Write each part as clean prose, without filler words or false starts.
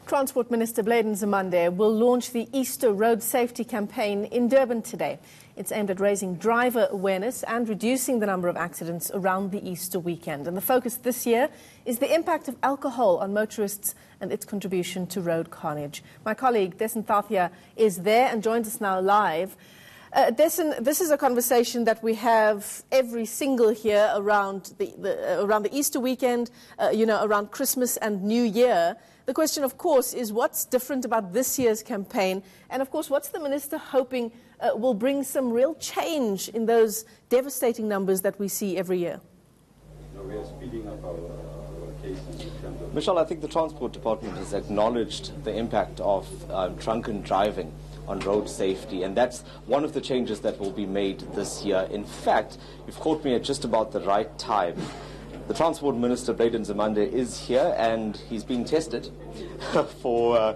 Transport Minister Nzimande will launch the Easter Road Safety Campaign in Durban today. It's aimed at raising driver awareness and reducing the number of accidents around the Easter weekend. And the focus this year is the impact of alcohol on motorists and its contribution to road carnage. My colleague Dasen Thathiah is there and joins us now live. Dasen, this is a conversation that we have every single year around the Easter weekend, around Christmas and New Year. The question, of course, is what's different about this year's campaign? And, of course, what's the minister hoping will bring some real change in those devastating numbers that we see every year? We are speeding up our case in terms of... Michelle, I think the Transport Department has acknowledged the impact of drunken driving on road safety, and that's one of the changes that will be made this year. In fact, you've caught me at just about the right time. The Transport Minister, Nzimande, is here and he's being tested for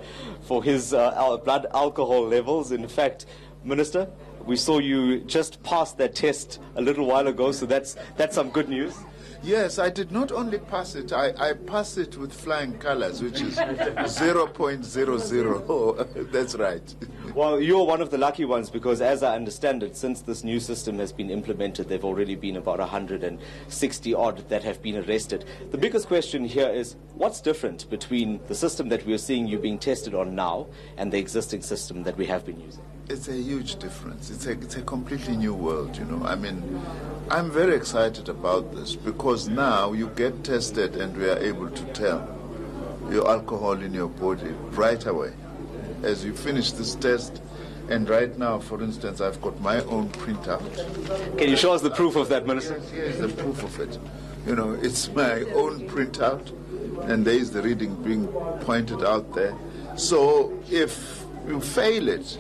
his blood alcohol levels. In fact, Minister, we saw you just pass that test a little while ago, so that's some good news. Yes, I did not only pass it, I passed it with flying colors, which is 0.00. That's right. Well, you're one of the lucky ones because, as I understand it, since this new system has been implemented, there have already been about 160 odd that have been arrested. The biggest question here is, what's different between the system that we are seeing you being tested on now and the existing system that we have been using? It's a huge difference. It's a completely new world, I mean, I'm very excited about this because now you get tested and we are able to tell your alcohol in your body right away as you finish this test. And right now, for instance, I've got my own printout. Can you show us the proof of that, Minister? Yes, here's the proof of it. It's my own printout, and there is the reading being pointed out there. So if you fail it,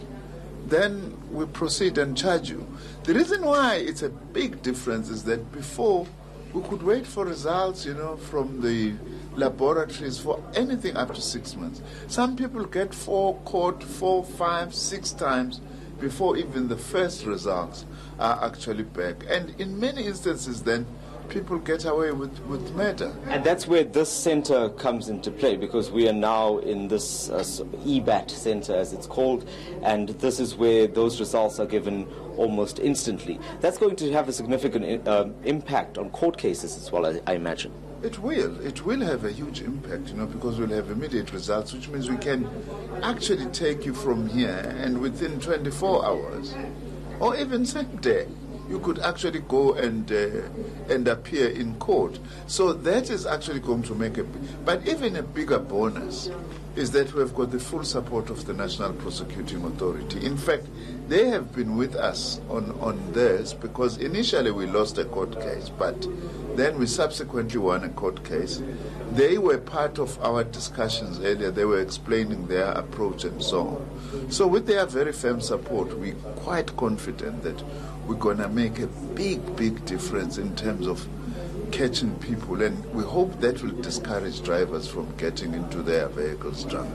then we proceed and charge you. The reason why it's a big difference is that before we could wait for results, from the laboratories for anything up to 6 months. Some people get caught 4, 5, 6 times before even the first results are actually back. And in many instances then, people get away with murder. And that's where this centre comes into play, because we are now in this EBAT centre, as it's called, and this is where those results are given almost instantly. That's going to have a significant impact on court cases as well, I imagine. It will. It will have a huge impact, because we'll have immediate results, which means we can actually take you from here and within 24 hours, or even same day, you could actually go and appear in court. So that is actually going to make but even a bigger bonus is that we have got the full support of the National Prosecuting Authority. In fact, they have been with us on this because initially we lost a court case, but then we subsequently won a court case. They were part of our discussions earlier. They were explaining their approach and so on. So with their very firm support, we're quite confident that we're going to make a big difference in terms of catching people, and we hope that will discourage drivers from getting into their vehicles drunk.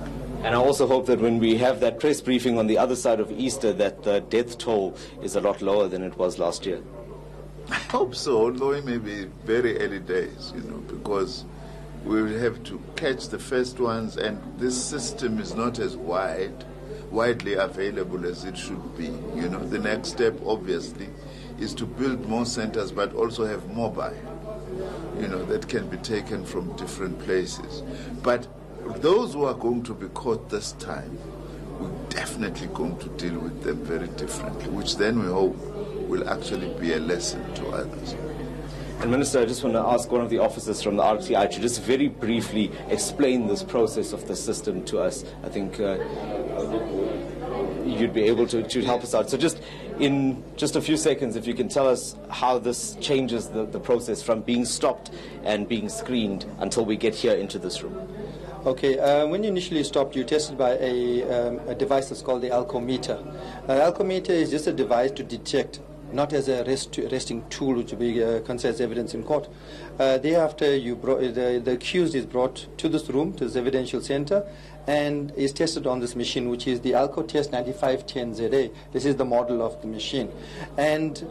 And I also hope that when we have that press briefing on the other side of Easter, that the death toll is a lot lower than it was last year. I hope so, although it may be very early days, because we will have to catch the first ones, and this system is not as widely available as it should be. The next step, obviously, is to build more centers, but also have mobile, that can be taken from different places. But those who are going to be caught this time, we're definitely going to deal with them very differently, which then we hope will actually be a lesson to others. And Minister, I just want to ask one of the officers from the RTI to just very briefly explain this process of the system to us. I think you'd be able to help us out. So just in just a few seconds, if you can tell us how this changes the process from being stopped and being screened until we get here into this room. Okay, when you initially stopped, you tested by a device that's called the alcometer. Alcometer is just a device to detect, not as a arresting tool which will be considered as evidence in court. Thereafter, the accused is brought to this room, to this evidential center, and is tested on this machine, which is the Alco Test 9510ZA. This is the model of the machine. And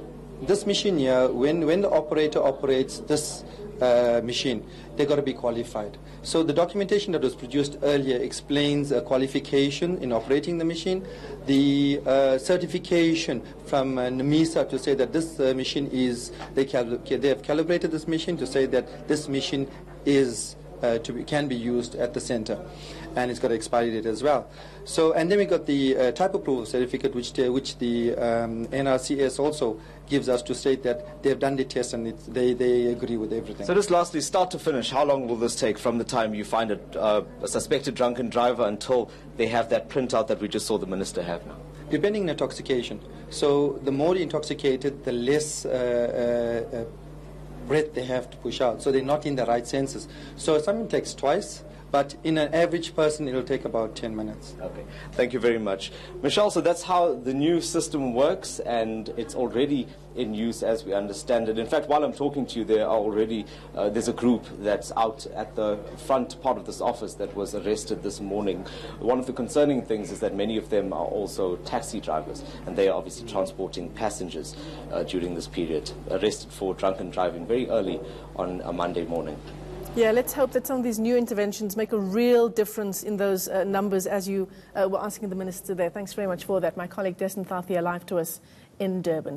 this machine here, when the operator operates this machine, they've got to be qualified. So the documentation that was produced earlier explains a qualification in operating the machine, the certification from NMISA to say that this machine is, they have calibrated this machine to say that this machine is can be used at the center, and it's got an expiry date as well. So, and then we got the type approval certificate, which the NRCS also gives us to state that they've done the test and they agree with everything. So just lastly, start to finish, how long will this take from the time you find a suspected drunken driver until they have that printout that we just saw the minister have now? Depending on intoxication. So the more intoxicated, the less breath they have to push out. So they're not in the right senses. So something takes twice, but in an average person, it'll take about 10 minutes. Okay, thank you very much. Michelle, so that's how the new system works, and it's already in use as we understand it. In fact, while I'm talking to you, there are already, there's a group that's out at the front part of this office that was arrested this morning. One of the concerning things is that many of them are also taxi drivers, and they are obviously transporting passengers during this period, arrested for drunken driving very early on a Monday morning. Yeah, let's hope that some of these new interventions make a real difference in those numbers, as you were asking the minister there. Thanks very much for that. My colleague Dasen Thathiah live to us in Durban.